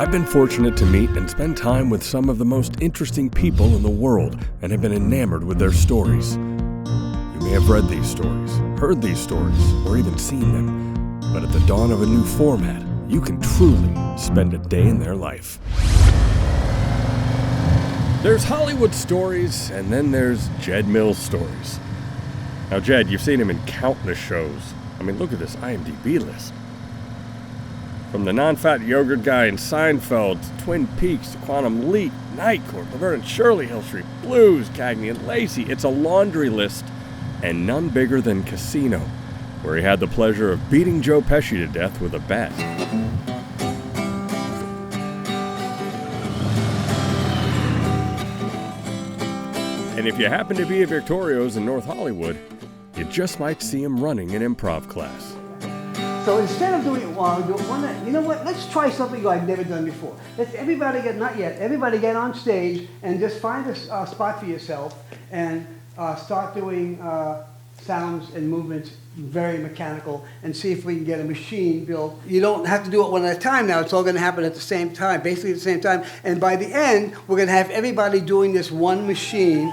I've been fortunate to meet and spend time with some of the most interesting people in the world and have been enamored with their stories. You may have read these stories, heard these stories, or even seen them, but at the dawn of a new format, you can truly spend a day in their life. There's Hollywood stories, and then there's Jed Mills stories. Now, Jed, you've seen him in countless shows. I mean, look at this IMDb list. From the non-fat yogurt guy in Seinfeld, to Twin Peaks, to Quantum Leap, Night Court, Laverne and Shirley, Hill Street Blues, Cagney and Lacey. It's a laundry list, and none bigger than Casino, where he had the pleasure of beating Joe Pesci to death with a bat. And if you happen to be at Victorio's in North Hollywood, you just might see him running an improv class. So instead of doing you know what? Let's try something I've never done before. Everybody get on stage and just find a spot for yourself and start doing sounds and movements, very mechanical, and see if we can get a machine built. You don't have to do it one at a time now. It's all going to happen at the same time, basically at the same time. And by the end, we're going to have everybody doing this one machine.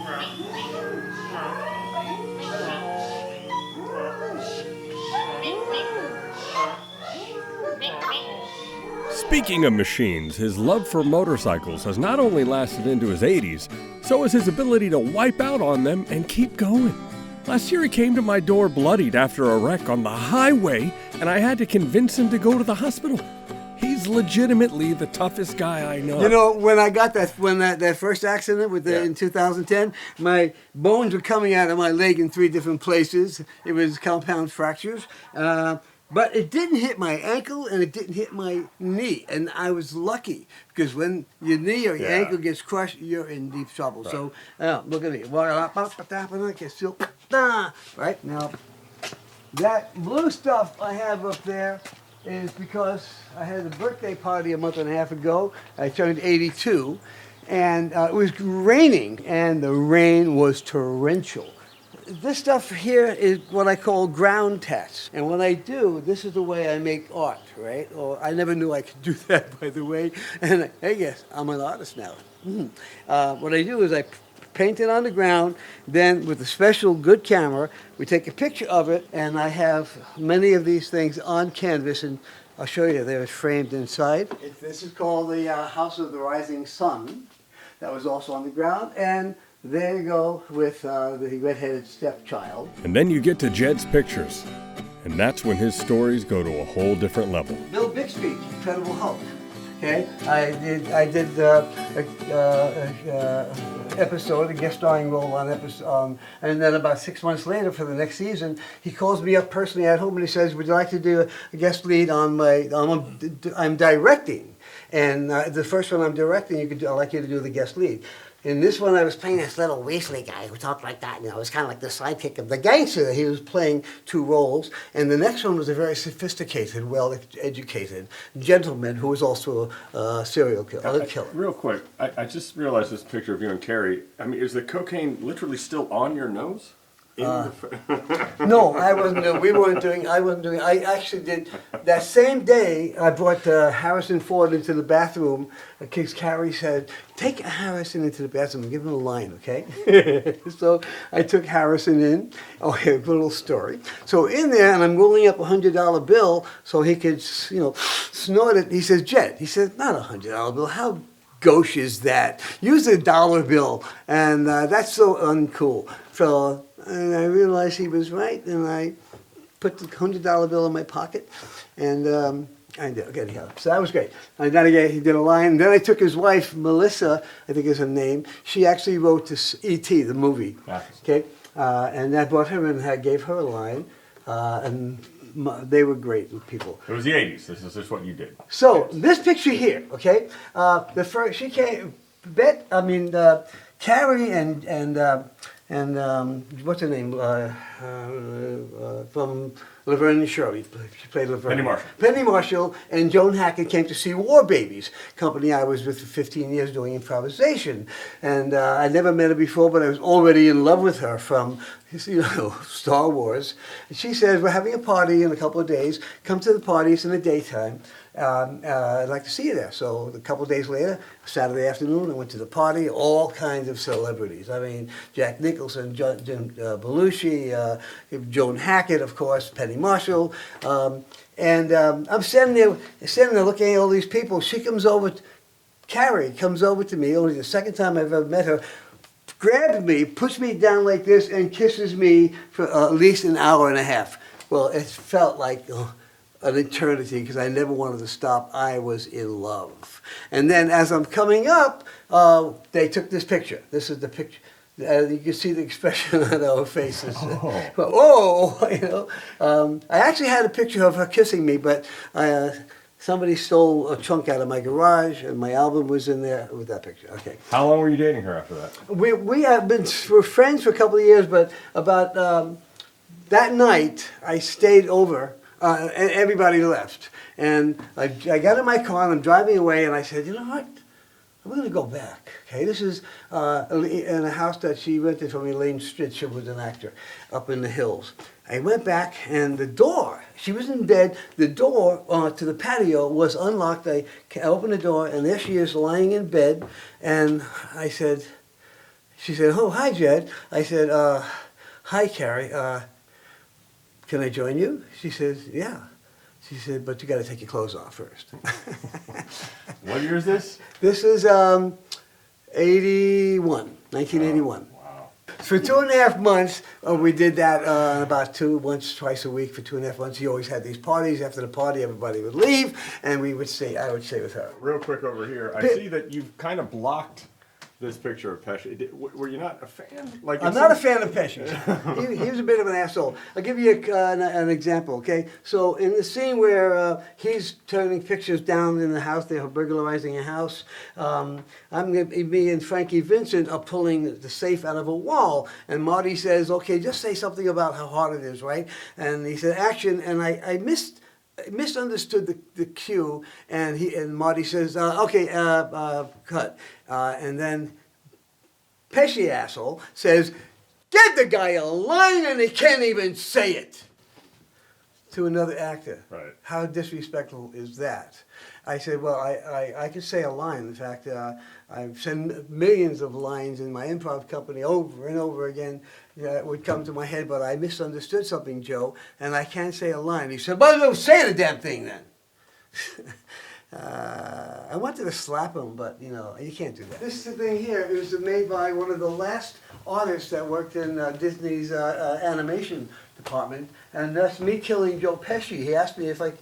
Speaking of machines, his love for motorcycles has not only lasted into his 80s, so has his ability to wipe out on them and keep going. Last year he came to my door bloodied after a wreck on the highway, and I had to convince him to go to the hospital. He's legitimately the toughest guy I know. You know, when I got that first accident in 2010, my bones were coming out of my leg in 3 different places. It was compound fractures. But it didn't hit my ankle and it didn't hit my knee. And I was lucky because when your knee or your ankle gets crushed, you're in deep trouble. Right. So look at me. Right now, that blue stuff I have up there is because I had a birthday party a month and a half ago. I turned 82 and it was raining and the rain was torrential. This stuff here is what I call ground tats. And what I do, this is the way I make art, right? Or I never knew I could do that, by the way. And I guess I'm an artist now. What I do is I paint it on the ground. Then with a special good camera, we take a picture of it. And I have many of these things on canvas. And I'll show you, they're framed inside. This is called the House of the Rising Sun. That was also on the ground. And there you go with the red-headed stepchild. And then you get to Jed's pictures, and that's when his stories go to a whole different level. Bill Bixby's Incredible Hulk. Okay, I did episode, a guest starring role on episode, and then about 6 months later, for the next season, he calls me up personally at home and he says, "Would you like to do a guest lead on I'm directing, and the first one I'm directing, I'd like you to do the guest lead." In this one, I was playing this little Weasley guy who talked like that. You know, it was kind of like the sidekick of the gangster. He was playing 2 roles. And the next one was a very sophisticated, well-educated gentleman who was also a serial killer. Real quick, I just realized this picture of you and Carrie. I mean, is the cocaine literally still on your nose? No, I wasn't. We weren't doing. I wasn't doing. I actually did that same day. I brought Harrison Ford into the bathroom because Carrie said, "Take Harrison into the bathroom and give him a line, okay?" So I took Harrison in. Oh, a little story. So in there, and I'm rolling up $100 bill so he could, snort it. He says, "Jed," he said, "not $100 bill. How gauche is that? Use a $1 bill." And that's so uncool. So. And I realized he was right, and I put the $100 bill in my pocket, and I did. Okay, so that was great. And then he did a line. And then I took his wife, Melissa, I think is her name. She actually wrote this E.T., the movie. Okay, and I brought her in and I gave her a line, and they were great people. It was the 80s. This is just what you did. So this picture here, okay, the first she came. Carrie and what's her name from Laverne and Shirley. She played Laverne. Penny Marshall. Penny Marshall and Joan Hackett came to see War Babies, company I was with for 15 years doing improvisation. And I never met her before, but I was already in love with her from, Star Wars. And she says, we're having a party in a couple of days. Come to the party. It's in the daytime. I'd like to see you there. So a couple of days later, Saturday afternoon, I went to the party. All kinds of celebrities. I mean, Jack Nicholson, Jim Belushi, Joan Hackett, of course, Penny Marshall. And I'm standing there looking at all these people. She comes over, Carrie comes over to me, only the second time I've ever met her, grabs me, puts me down like this, and kisses me for at least an hour and a half. Well, it felt like an eternity because I never wanted to stop. I was in love. And then as I'm coming up, they took this picture. This is the picture. You can see the expression on our faces. Oh, I actually had a picture of her kissing me, but somebody stole a chunk out of my garage, and my album was in there with that picture. Okay. How long were you dating her after that? We're friends for a couple of years, but about that night I stayed over. And everybody left. And I got in my car and I'm driving away and I said, you know what? I'm going to go back. Okay, this is in a house that she rented from Elaine Stritch, who was an actor, up in the hills. I went back and the door, she was in bed, the door to the patio was unlocked. I opened the door and there she is lying in bed. And she said, oh, hi, Jed. I said, hi, Carrie. Can I join you? She says, yeah. She said, but you got to take your clothes off first. What year is this? This is 1981. Wow. For 2.5 months, we did that about once, twice a week for 2.5 months. He always had these parties. After the party, everybody would leave, and I would stay with her. Real quick over here, I see that you've kind of blocked this picture of Pesci. Were you not a fan? I'm not a fan of Pesci. he was a bit of an asshole. I'll give you an example, okay? So in the scene where he's turning pictures down in the house, they're burglarizing a house, me and Frankie Vincent are pulling the safe out of a wall, and Marty says, okay, just say something about how hard it is, right? And he said, action, and I misunderstood the cue, and Marty says, okay, cut. And then Pesci asshole says, give the guy a line and he can't even say it to another actor. Right. How disrespectful is that? I said, well, I could say a line. In fact, I've said millions of lines in my improv company over and over again. It would come to my head, but I misunderstood something, Joe, and I can't say a line. He said, well, say the damn thing then. I wanted to slap him, but you can't do that. This thing here, it was made by one of the last artists that worked in Disney's animation department, and that's me killing Joe Pesci. He asked me if I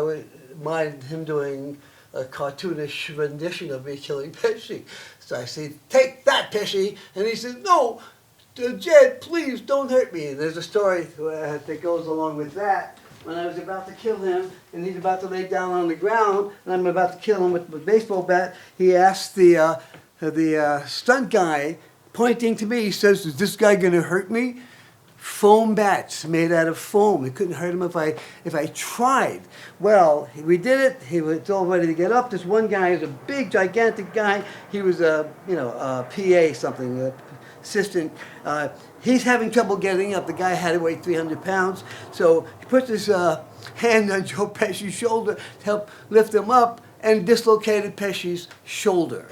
would mind him doing a cartoonish rendition of me killing Pesci. So I said, take that, Pesci, and he said, no, Jed, please don't hurt me. And there's a story that goes along with that. When I was about to kill him, and he's about to lay down on the ground, and I'm about to kill him with a baseball bat, he asked the stunt guy, pointing to me, he says, is this guy going to hurt me? Foam bats made out of foam. It couldn't hurt him if I tried. Well, we did it. He was all ready to get up. This one guy is a big, gigantic guy. He was a PA something, assistant. He's having trouble getting up. The guy had to weigh 300 pounds. So he puts his hand on Joe Pesci's shoulder to help lift him up and dislocated Pesci's shoulder.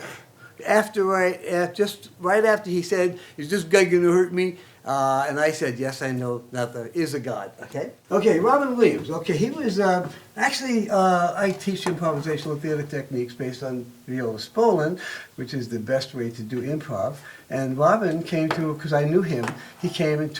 Just right after he said, is this guy going to hurt me? And I said, yes, I know that there is a God, okay? Okay, Robin Williams, okay, he was, I teach improvisational theater techniques based on Viola Spolin, which is the best way to do improv. And Robin came because I knew him, he came and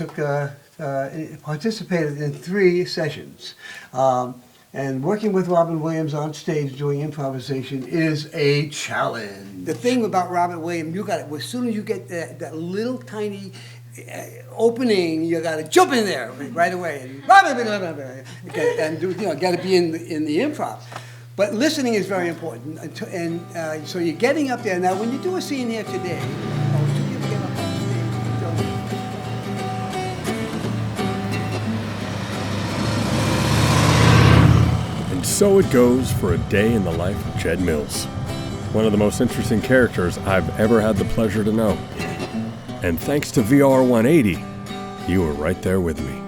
participated in 3 sessions. And working with Robin Williams on stage doing improvisation is a challenge. The thing about Robin Williams, as soon as you get that little tiny opening, you got to jump in there right away and got to be in the improv. But listening is very important, and so you're getting up there. Now, when you do a scene here today, so it goes for a day in the life of Jed Mills. One of the most interesting characters I've ever had the pleasure to know. And thanks to VR 180, you were right there with me.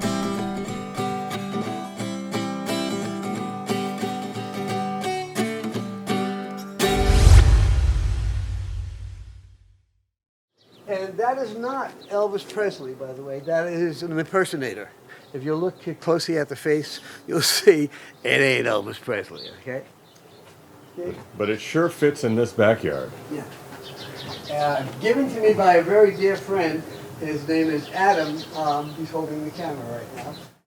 And that is not Elvis Presley, by the way. That is an impersonator. If you look closely at the face, you'll see it ain't Elvis Presley, okay? But it sure fits in this backyard. Yeah. Given to me by a very dear friend. His name is Adam. He's holding the camera right now.